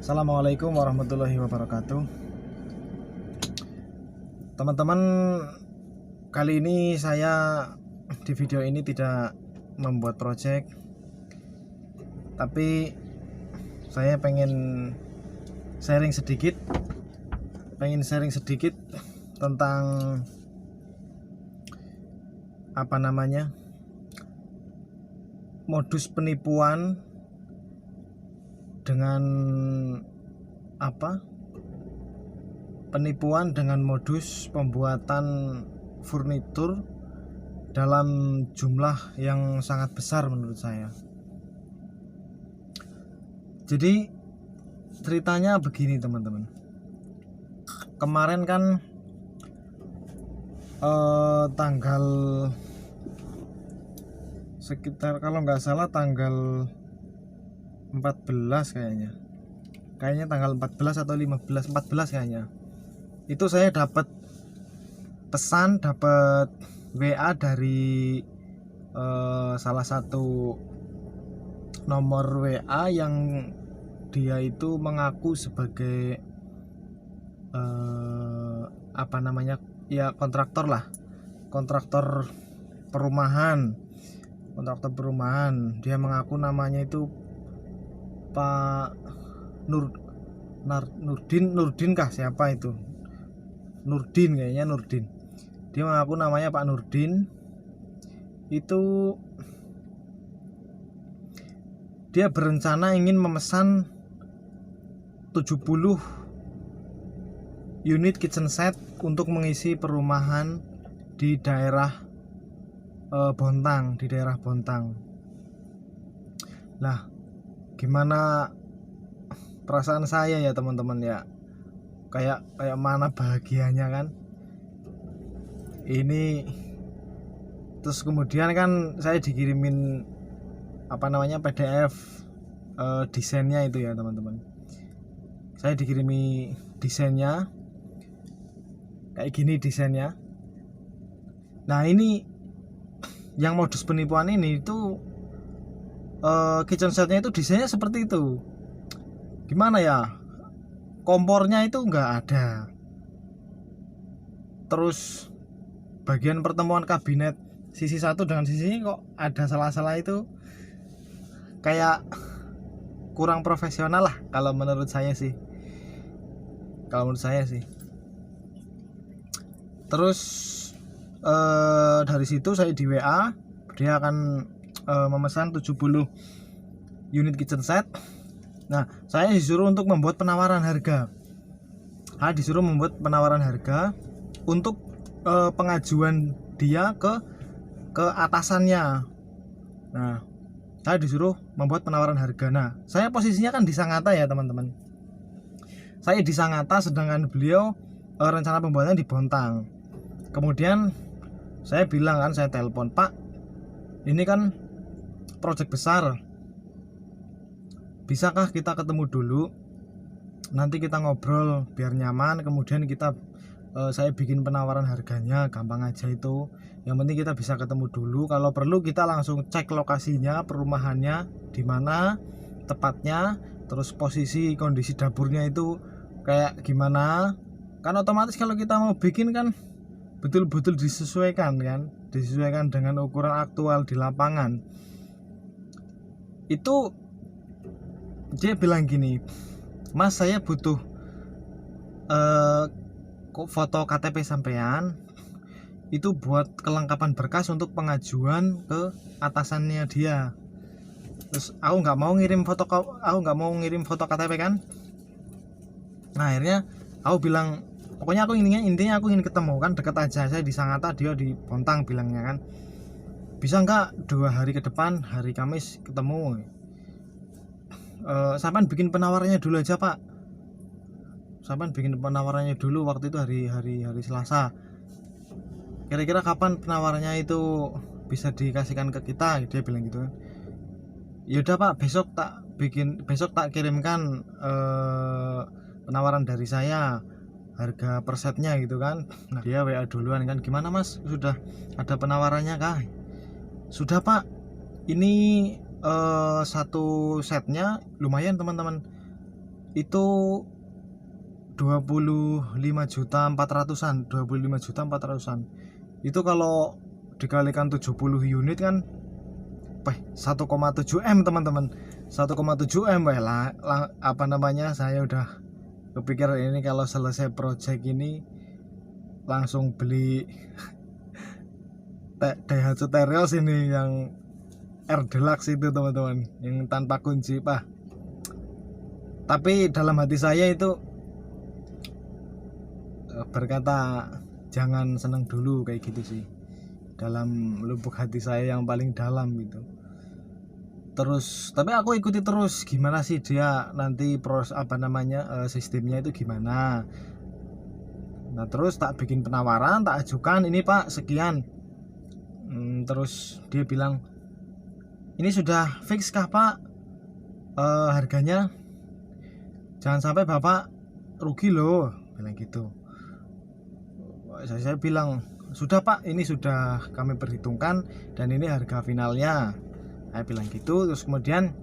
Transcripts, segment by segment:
Assalamualaikum warahmatullahi wabarakatuh. Teman-teman, kali ini saya di video ini tidak membuat project, tapi saya pengen sharing sedikit tentang modus penipuan dengan modus pembuatan furnitur dalam jumlah yang sangat besar menurut saya. Jadi ceritanya begini teman-teman. Kemarin kan tanggal sekitar, kalau nggak salah tanggal 14 kayaknya tanggal 14 atau 14 kayaknya, itu saya dapat WA dari salah satu nomor WA yang dia itu mengaku sebagai kontraktor perumahan. Dia mengaku namanya itu Pak Nurdin kah, siapa itu? Nurdin. Dia mengaku namanya Pak Nurdin. Itu dia berencana ingin memesan 70 unit kitchen set untuk mengisi perumahan di daerah Bontang. Lah, gimana perasaan saya ya teman-teman ya, kayak mana bahagianya kan ini. Terus kemudian kan saya dikirimin PDF desainnya itu ya teman-teman. Saya dikirimi desainnya kayak gini desainnya. Nah, ini yang modus penipuan ini itu kitchen setnya itu desainnya seperti itu. Gimana ya, kompornya itu nggak ada, terus bagian pertemuan kabinet sisi satu dengan sisi ini kok ada salah-salah, itu kayak kurang profesional lah kalau menurut saya sih. Terus dari situ saya di WA, dia akan memesan 70 unit kitchen set. Nah, saya disuruh untuk membuat penawaran harga. Untuk pengajuan dia ke atasannya. Nah, saya disuruh membuat penawaran harga. Nah, saya posisinya kan di Sangatta ya teman-teman. Saya di Sangatta, sedangkan beliau rencana pembuatannya di Bontang. Kemudian saya bilang kan, saya telepon, Pak, ini kan proyek besar, bisakah kita ketemu dulu, nanti kita ngobrol biar nyaman, kemudian saya bikin penawaran harganya, gampang aja itu. Yang penting kita bisa ketemu dulu, kalau perlu kita langsung cek lokasinya, perumahannya di mana tepatnya, terus posisi kondisi dapurnya itu kayak gimana. Kan otomatis kalau kita mau bikin kan betul-betul disesuaikan dengan ukuran aktual di lapangan. Itu dia bilang gini, Mas, saya butuh foto KTP sampean itu buat kelengkapan berkas untuk pengajuan ke atasannya dia. Terus aku nggak mau ngirim foto KTP kan. Nah, akhirnya aku bilang, pokoknya intinya aku ingin ketemu, kan deket aja, saya di Sangatta, dia di Bontang bilangnya kan. Bisa nggak 2 hari ke depan, hari Kamis ketemu? Sampean bikin penawarannya dulu aja, Pak. Waktu itu hari Selasa. Kira-kira kapan penawarannya itu bisa dikasihkan ke kita? Dia bilang gitu kan. Ya udah Pak, besok tak kirimkan penawaran dari saya, harga per setnya gitu kan. Nah, dia WA duluan kan, gimana Mas, sudah ada penawarannya kah? Sudah Pak, ini satu setnya lumayan teman-teman, itu 25.400.000-an, 25.400.000-an. Itu kalau dikalikan 70 unit kan 1,7 M teman-teman. 1,7 M lah, apa namanya, saya udah kepikir ini kalau selesai project ini langsung beli Daihatsu Terios ini yang R Deluxe itu teman-teman, yang tanpa kunci Pak. Tapi dalam hati saya itu berkata jangan seneng dulu kayak gitu sih, dalam lubuk hati saya yang paling dalam gitu. Terus tapi aku ikuti terus gimana sih dia nanti sistemnya itu gimana. Nah terus tak bikin penawaran, tak ajukan, ini Pak sekian. Terus dia bilang, ini sudah fix kah Pak harganya, jangan sampai Bapak rugi loh, bilang gitu. Saya bilang, sudah Pak, ini sudah kami perhitungkan dan ini harga finalnya, saya bilang gitu. Terus kemudian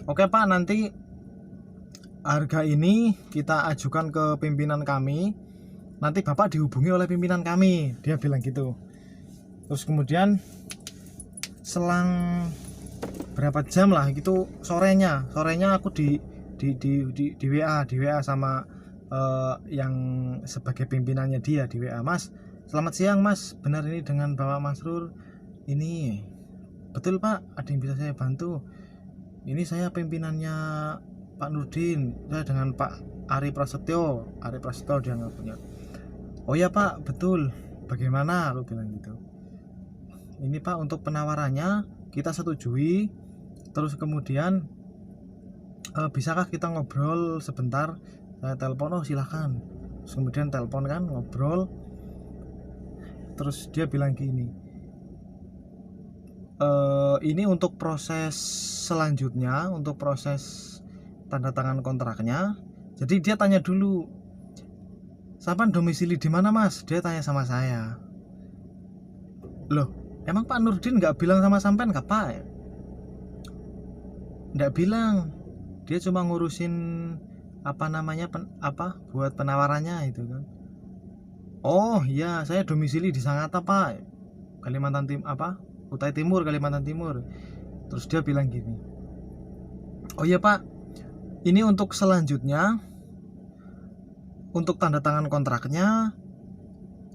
oke Pak, nanti harga ini kita ajukan ke pimpinan kami, nanti Bapak dihubungi oleh pimpinan kami, dia bilang gitu. Terus kemudian selang berapa jam lah gitu, sorenya aku di WA sama yang sebagai pimpinannya dia di WA. Mas, selamat siang Mas, benar ini dengan Bapak Masrur? Ini betul Pak, ada yang bisa saya bantu? Ini saya pimpinannya Pak Nurdin, saya dengan Pak Ari Prasetyo dia nggak punya. Oh ya Pak, betul, bagaimana, aku bilang gitu. Ini Pak, untuk penawarannya kita setujui. Terus kemudian bisakah kita ngobrol sebentar? Saya telepon, oh silahkan. Terus kemudian telepon kan, ngobrol. Terus dia bilang gini, ini untuk proses selanjutnya, untuk proses tanda tangan kontraknya. Jadi dia tanya dulu, sampean domisili di mana Mas? Dia tanya sama saya. Loh, emang Pak Nurdin nggak bilang sama sampean nggak Pak? Nggak bilang, dia cuma ngurusin buat penawarannya itu kan. Oh iya, saya domisili di Sangatta Pak, Kutai Timur, Kalimantan Timur. Terus dia bilang gini, oh iya Pak, ini untuk selanjutnya, untuk tanda tangan kontraknya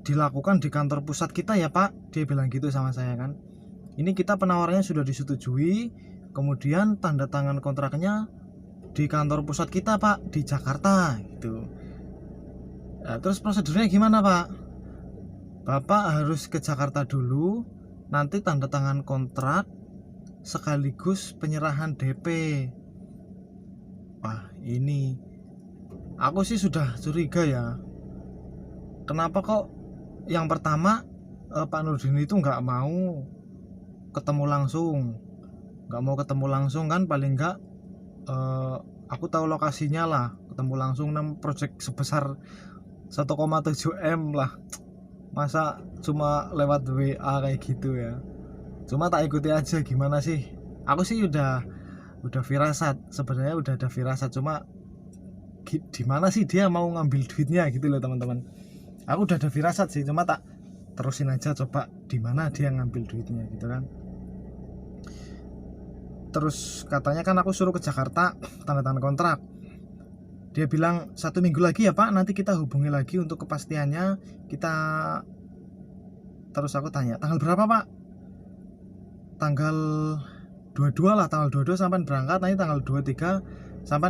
dilakukan di kantor pusat kita ya Pak, dia bilang gitu sama saya kan. Ini kita penawarannya sudah disetujui, kemudian tanda tangan kontraknya di kantor pusat kita Pak, di Jakarta gitu. Nah, terus prosedurnya gimana Pak? Bapak harus ke Jakarta dulu, nanti tanda tangan kontrak sekaligus penyerahan DP. Wah, ini aku sih sudah curiga ya, kenapa kok yang pertama Pak Nurdin itu nggak mau ketemu langsung kan, paling nggak aku tahu lokasinya lah, ketemu langsung. Project sebesar 1,7 M lah, masa cuma lewat WA kayak gitu ya. Cuma tak ikuti aja, gimana sih, aku sih udah firasat, sebenarnya udah ada firasat, cuma gimana sih dia mau ngambil duitnya gitu loh teman-teman. Aku udah ada firasat sih, cuma tak terusin aja, coba di mana dia ngambil duitnya gitu kan. Terus katanya kan aku suruh ke Jakarta tanda tangan kontrak. Dia bilang 1 minggu lagi ya Pak, nanti kita hubungi lagi untuk kepastiannya. Terus aku tanya, tanggal berapa Pak? Tanggal 22 lah, tanggal 22 sampai berangkat, nanti tanggal 23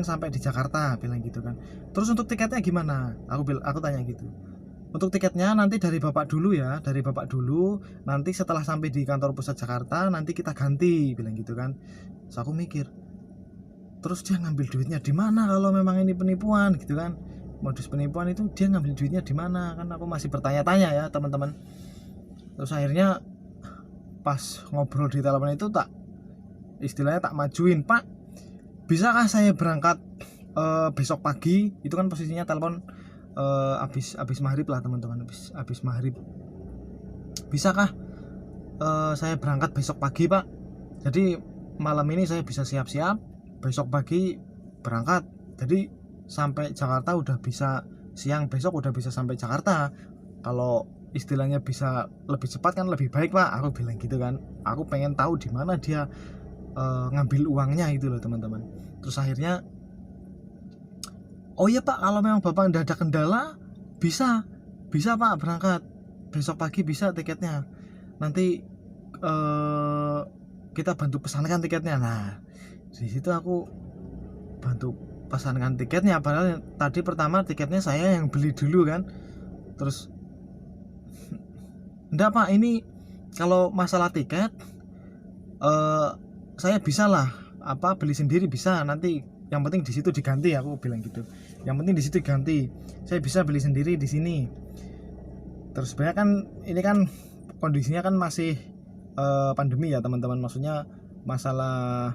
sampai di Jakarta, bilang gitu kan. Terus untuk tiketnya gimana? Aku tanya gitu. Untuk tiketnya nanti dari Bapak dulu ya, nanti setelah sampai di kantor pusat Jakarta nanti kita ganti, bilang gitu kan. So aku mikir, terus dia ngambil duitnya di mana kalau memang ini penipuan gitu kan, modus penipuan itu dia ngambil duitnya di mana kan, aku masih bertanya-tanya ya teman-teman. Terus akhirnya pas ngobrol di telepon itu istilahnya tak majuin, Pak bisakah saya berangkat besok pagi, itu kan posisinya telepon habis maghrib lah teman-teman, habis maghrib, bisakah saya berangkat besok pagi Pak, jadi malam ini saya bisa siap-siap, besok pagi berangkat. Jadi sampai Jakarta udah bisa siang besok udah bisa sampai Jakarta. Kalau istilahnya bisa lebih cepat kan lebih baik Pak, aku bilang gitu kan. Aku pengen tahu di mana dia ngambil uangnya itu loh teman-teman. Terus akhirnya, oh iya Pak, kalau memang Bapak tidak ada kendala, bisa Pak berangkat besok pagi, bisa tiketnya. Nanti kita bantu pesankan tiketnya. Nah, di situ aku bantu pesankan tiketnya, padahal tadi pertama tiketnya saya yang beli dulu kan. Terus enggak Pak, ini kalau masalah tiket saya bisa lah beli sendiri bisa, nanti yang penting di situ diganti, aku bilang gitu. Yang penting di situ diganti, saya bisa beli sendiri di sini. Terus sebenarnya kan ini kan kondisinya kan masih pandemi ya teman-teman, maksudnya masalah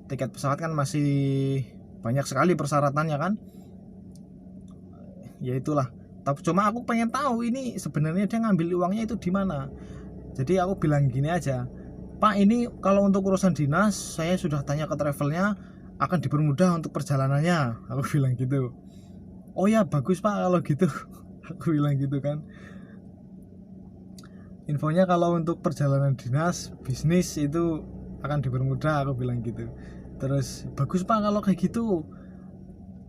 tiket pesawat kan masih banyak sekali persyaratannya kan. Ya itulah. Tapi cuma aku pengen tahu ini sebenarnya dia ngambil uangnya itu di mana. Jadi aku bilang gini aja, Pak, ini kalau untuk urusan dinas saya sudah tanya ke travelnya, akan dipermudah untuk perjalanannya, aku bilang gitu. Oh ya bagus Pak kalau gitu. Aku bilang gitu kan. Infonya kalau untuk perjalanan dinas bisnis itu akan dipermudah, aku bilang gitu. Terus bagus Pak kalau kayak gitu.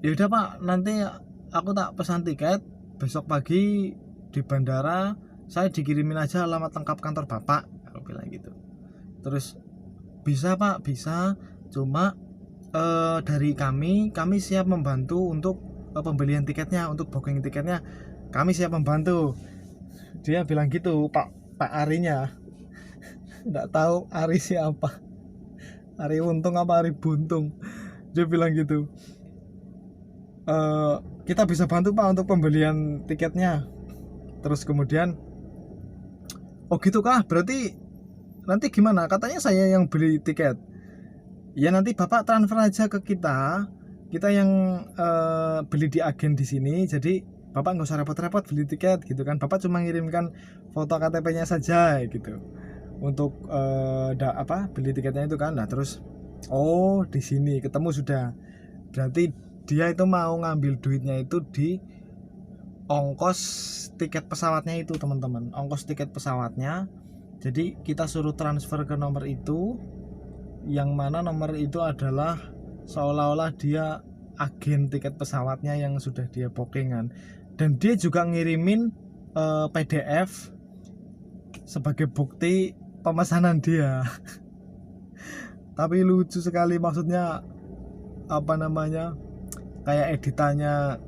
Ya udah Pak, nanti aku tak pesan tiket besok pagi di bandara, saya dikirimin aja alamat lengkap kantor Bapak, aku bilang gitu. Terus bisa Pak, bisa, cuma dari kami siap membantu untuk pembelian tiketnya, untuk booking tiketnya kami siap membantu. Dia bilang gitu Pak Arinya. Nggak tahu Ari siapa, Ari Untung apa Ari Buntung. Dia bilang gitu, kita bisa bantu Pak untuk pembelian tiketnya. Terus kemudian, oh gitu kah, berarti nanti gimana, katanya saya yang beli tiket. Ya nanti Bapak transfer aja ke kita yang beli di agen di sini. Jadi Bapak nggak usah repot-repot beli tiket gitu kan. Bapak cuma ngirimkan foto KTP-nya saja gitu untuk beli tiketnya itu kan. Nah terus, oh di sini ketemu sudah. Berarti dia itu mau ngambil duitnya itu di ongkos tiket pesawatnya itu teman-teman, ongkos tiket pesawatnya. Jadi kita suruh transfer ke nomor itu, yang mana nomor itu adalah seolah-olah dia agen tiket pesawatnya yang sudah dia bookingan. Dan dia juga ngirimin PDF sebagai bukti pemesanan dia. Tapi lucu sekali, maksudnya kayak editannya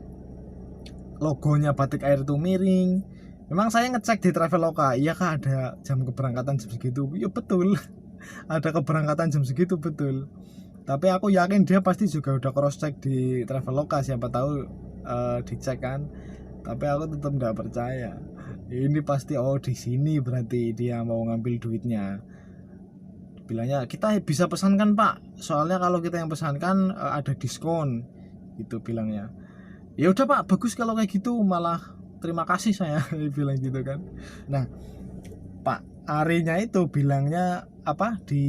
logonya Batik Air itu miring. Memang saya ngecek di Traveloka, iya kah ada jam keberangkatan jam segitu? Ya betul. Ada keberangkatan jam segitu betul. Tapi aku yakin dia pasti juga udah cross check di Traveloka, siapa tahu dicek kan. Tapi aku tetap nggak percaya. Ini pasti di sini berarti dia mau ngambil duitnya. Bilangnya kita bisa pesankan Pak, soalnya kalau kita yang pesankan ada diskon, gitu bilangnya. Ya udah Pak, bagus kalau kayak gitu, malah terima kasih saya bilang gitu kan. Nah Pak Arinya itu bilangnya di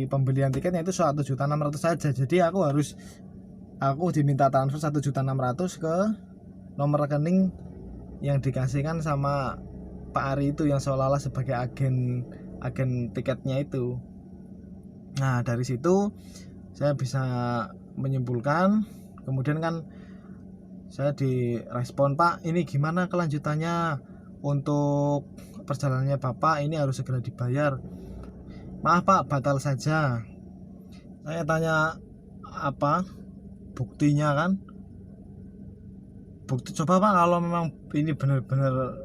pembelian tiketnya itu 1.600.000 saja. Jadi aku diminta transfer 1.600.000 ke nomor rekening yang dikasihkan sama Pak Ari itu, yang seolah-olah sebagai agen tiketnya itu. Nah dari situ saya bisa menyimpulkan. Kemudian kan saya direspon, Pak ini gimana kelanjutannya untuk perjalanannya Bapak, ini harus segera dibayar. Maaf Pak, batal saja. Saya tanya apa buktinya kan. Bukti coba Pak, kalau memang ini benar-benar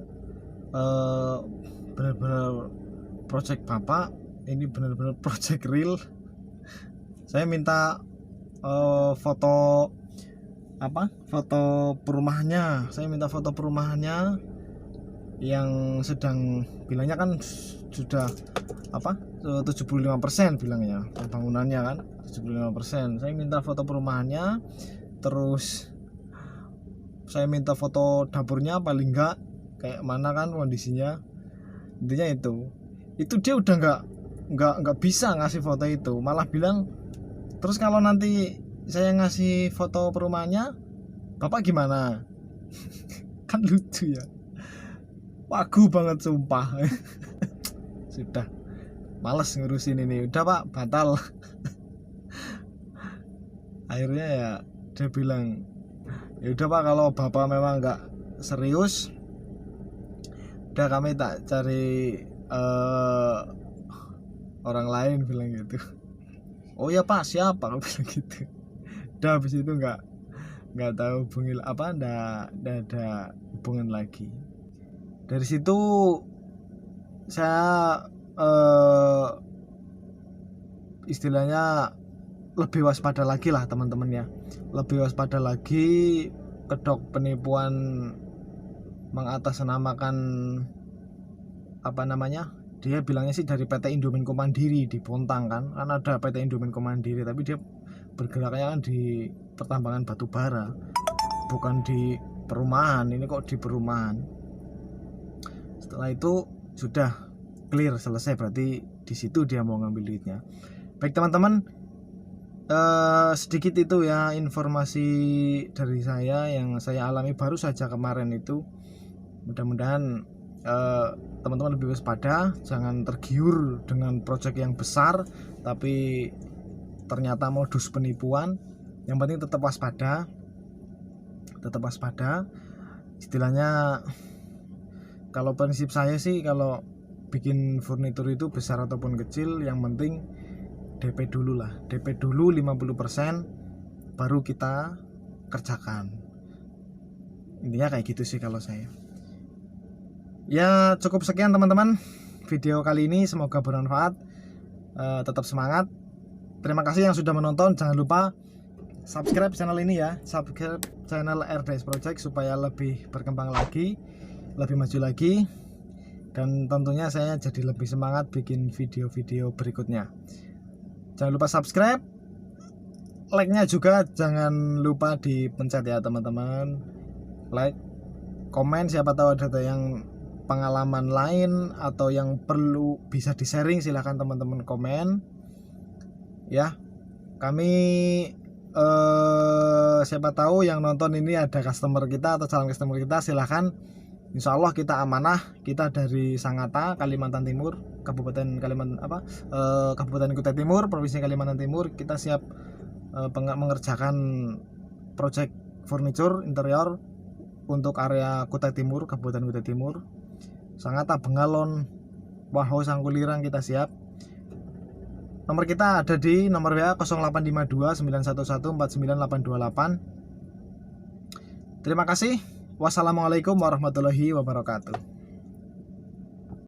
project Bapak, ini benar-benar project real, saya minta foto perumahannya. Saya minta foto perumahannya yang sedang, bilangnya kan sudah 75% bilangnya pembangunannya kan, 75%. Saya minta foto perumahannya, terus saya minta foto dapurnya paling enggak kayak mana kan kondisinya. Intinya itu dia udah nggak bisa ngasih foto itu, malah bilang terus kalau nanti saya ngasih foto perumahannya, bapak gimana? Kan lucu ya, wagu banget sumpah. Sudah males ngurusin ini, udah pak batal. Akhirnya ya dia bilang, ya udah pak, kalau bapak memang nggak serius, udah kami tak cari orang lain, bilang gitu. Oh ya pak, siapa, aku bilang gitu. Udah habis itu nggak tahu hubungi apa, nggak ada hubungan lagi. Dari situ saya istilahnya lebih waspada lagi lah teman-teman ya, lebih waspada lagi kedok penipuan mengatasnamakan apa namanya, dia bilangnya sih dari PT Indomenko Mandiri di Bontang kan ada PT Indomenko Mandiri, tapi dia bergeraknya kan di pertambangan batu bara, bukan di perumahan. Ini kok di perumahan. Setelah itu sudah clear, selesai, berarti di situ dia mau ngambil duitnya. Baik teman-teman, sedikit itu ya informasi dari saya yang saya alami baru saja kemarin itu. Mudah-mudahan teman-teman lebih waspada, jangan tergiur dengan proyek yang besar tapi ternyata modus penipuan. Yang penting tetap waspada, istilahnya. Kalau prinsip saya sih, kalau bikin furnitur itu besar ataupun kecil, yang penting DP dulu lah, DP dulu 50%, baru kita kerjakan. Intinya kayak gitu sih kalau saya. Ya cukup sekian teman-teman video kali ini, semoga bermanfaat. Tetap semangat. Terima kasih yang sudah menonton. Jangan lupa subscribe channel ini ya, subscribe channel RDS Project supaya lebih berkembang lagi, lebih maju lagi, dan tentunya saya jadi lebih semangat bikin video-video berikutnya. Jangan lupa subscribe, like-nya juga jangan lupa dipencet ya teman-teman. Like, komen, siapa tahu ada yang pengalaman lain atau yang perlu bisa di-sharing, silahkan teman-teman komen ya. Kami siapa tahu yang nonton ini ada customer kita atau calon customer kita, silahkan. Insya Allah kita amanah, kita dari Sangatta, Kalimantan Timur, Kabupaten Kabupaten Kutai Timur, Provinsi Kalimantan Timur. Kita siap mengerjakan proyek furniture interior untuk area Kutai Timur, Kabupaten Kutai Timur, Sangatta, Bengalon, Wahau, Sangkulirang, kita siap. Nomor kita ada di nomor WA 0852 911 49828. Terima kasih. Wassalamualaikum warahmatullahi wabarakatuh.